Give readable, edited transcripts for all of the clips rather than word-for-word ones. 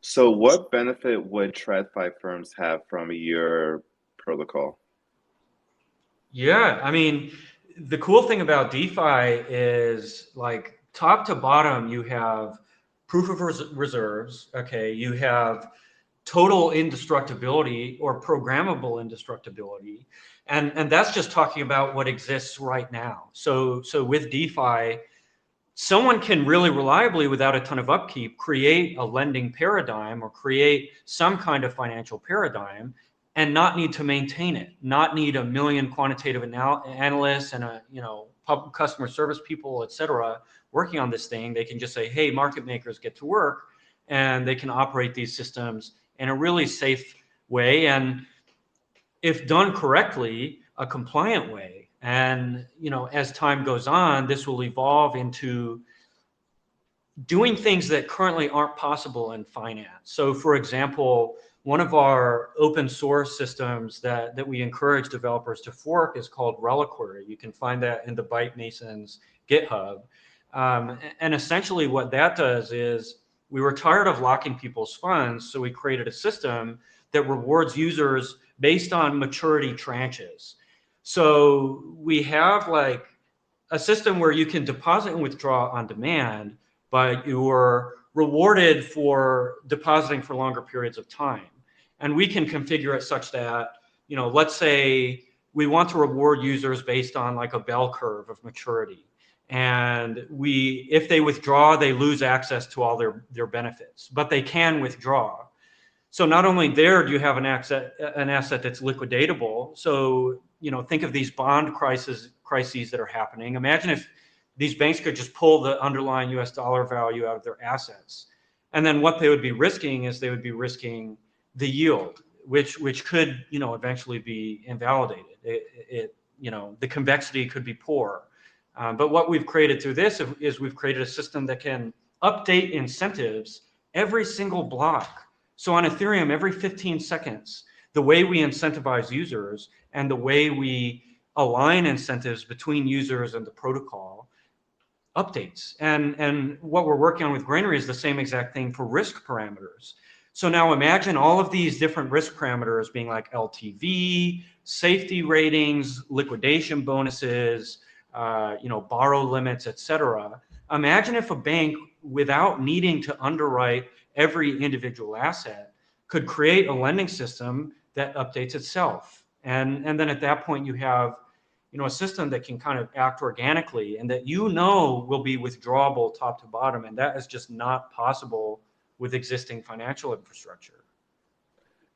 So what benefit would TradFi firms have from your protocol? Yeah, I mean, the cool thing about DeFi is like top to bottom, you have proof of reserves. Okay, you have total indestructibility or programmable indestructibility, and that's just talking about what exists right now. So with DeFi, someone can really reliably, without a ton of upkeep, create a lending paradigm or create some kind of financial paradigm and not need to maintain it, not need a million quantitative analysts and customer service people, et cetera, working on this thing. They can just say, hey, market makers, get to work, and they can operate these systems in a really safe way. And if done correctly, a compliant way. And as time goes on, this will evolve into doing things that currently aren't possible in finance. So, for example, one of our open source systems that we encourage developers to fork is called Reliquary. You can find that in the Byte Masons GitHub. And essentially, what that does is we were tired of locking people's funds, so we created a system that rewards users based on maturity tranches. So we have like a system where you can deposit and withdraw on demand, but you're rewarded for depositing for longer periods of time. And we can configure it such that, let's say we want to reward users based on like a bell curve of maturity. And if they withdraw, they lose access to all their benefits, but they can withdraw. So not only there do you have an asset that's liquidatable. So think of these bond crises that are happening. Imagine if these banks could just pull the underlying U.S. dollar value out of their assets, and then what they would be risking is they would be risking the yield, which could eventually be invalidated. The convexity could be poor. But what we've created through this is we've created a system that can update incentives every single block. So on Ethereum, every 15 seconds, the way we incentivize users and the way we align incentives between users and the protocol updates. And what we're working on with Granary is the same exact thing for risk parameters. So now imagine all of these different risk parameters being like LTV, safety ratings, liquidation bonuses, borrow limits, etc. Imagine if a bank, without needing to underwrite every individual asset, could create a lending system that updates itself. And then at that point you have a system that can kind of act organically and that will be withdrawable top to bottom. And that is just not possible with existing financial infrastructure.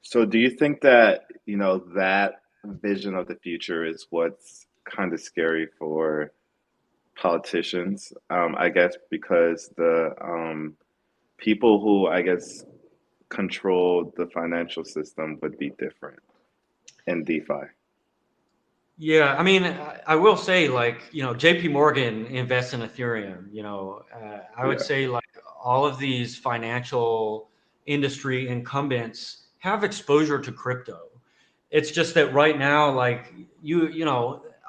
So do you think that, that vision of the future is what's kind of scary for politicians? I guess because the people who, I guess, control the financial system would be different in DeFi. Yeah, I mean, I will say, like, JP Morgan invests in Ethereum. I would Yeah. say, like, all of these financial industry incumbents have exposure to crypto. It's just that right now, like,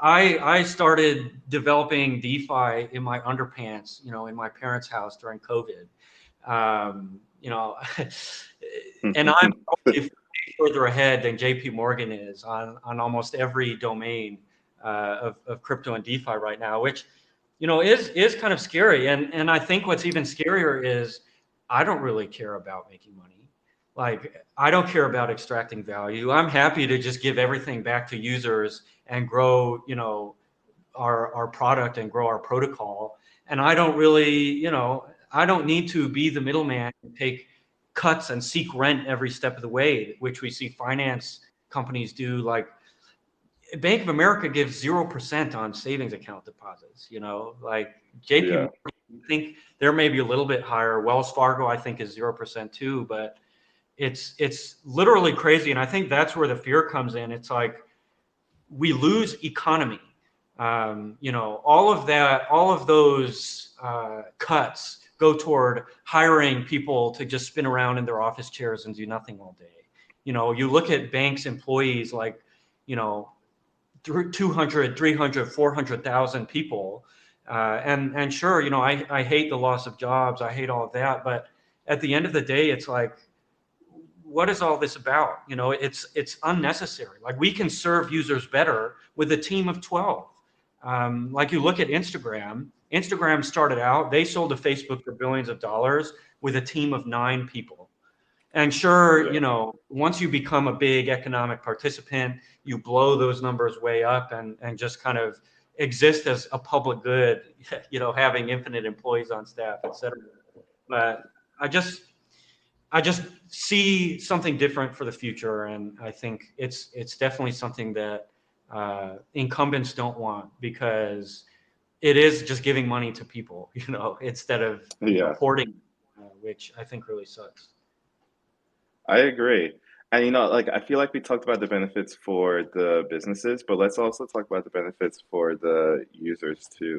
I started developing DeFi in my underpants, in my parents' house during COVID. Um, you know, and I'm probably further ahead than JP Morgan is on almost every domain of crypto and DeFi right now, which is kind of scary. And I think what's even scarier is I don't really care about making money. Like, I don't care about extracting value. I'm happy to just give everything back to users and grow, our product and grow our protocol. And I don't really, I don't need to be the middleman and take cuts and seek rent every step of the way, which we see finance companies do. Like, Bank of America gives 0% on savings account deposits, like JP Yeah. Morgan, I think they're maybe a little bit higher. Wells Fargo, I think, is 0% too, but it's literally crazy. And I think that's where the fear comes in. It's like we lose economy. All of those cuts go toward hiring people to just spin around in their office chairs and do nothing all day. You look at banks employees like, 200, 300, 400,000 people. And sure, I hate the loss of jobs. I hate all of that. But at the end of the day, it's like what is all this about? You know, it's unnecessary. Like we can serve users better with a team of 12. Like you look at Instagram. Instagram started out, they sold to Facebook for billions of dollars with a team of 9 people. And sure, Yeah. once you become a big economic participant, you blow those numbers way up and just kind of exist as a public good, having infinite employees on staff, et cetera. But I just I just see something different for the future, and I think it's definitely something that incumbents don't want because it is just giving money to people, instead of Yeah. hoarding, which I think really sucks. I agree. And like I feel like we talked about the benefits for the businesses, but let's also talk about the benefits for the users too.